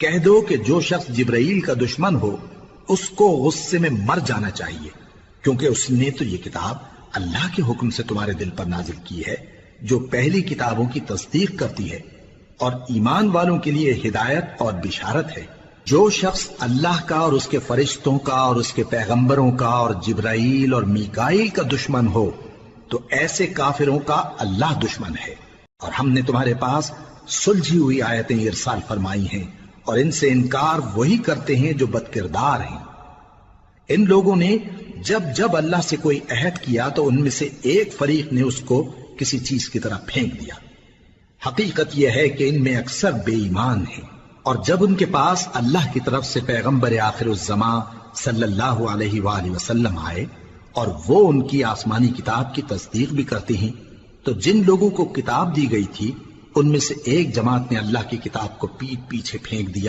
کہہ دو کہ جو شخص جبرائیل کا دشمن ہو اس کو غصے میں مر جانا چاہیے، کیونکہ اس نے تو یہ کتاب اللہ کے حکم سے تمہارے دل پر نازل کی ہے جو پہلی کتابوں کی تصدیق کرتی ہے اور ایمان والوں کے لیے ہدایت اور بشارت ہے۔ جو شخص اللہ کا اور اس کے فرشتوں کا اور اس کے پیغمبروں کا اور جبرائیل اور میکائیل کا دشمن ہو تو ایسے کافروں کا اللہ دشمن ہے۔ اور ہم نے تمہارے پاس سلجھی ہوئی آیتیں ارسال فرمائی ہیں اور ان سے انکار وہی کرتے ہیں جو بد کردار ہیں۔ ان لوگوں نے جب جب اللہ سے کوئی عہد کیا تو ان میں سے ایک فریق نے اس کو کسی چیز کی طرح پھینک دیا۔ حقیقت یہ ہے کہ ان میں اکثر بے ایمان ہیں، اور جب ان کے پاس اللہ کی طرف سے پیغمبر آخر الزمان صلی اللہ علیہ وآلہ وسلم آئے اور وہ ان کی آسمانی کتاب کی تصدیق بھی کرتے ہیں، تو جن لوگوں کو کتاب دی گئی تھی ان میں سے ایک جماعت نے اللہ کی کتاب کو پیٹ پیچھے پھینک دیا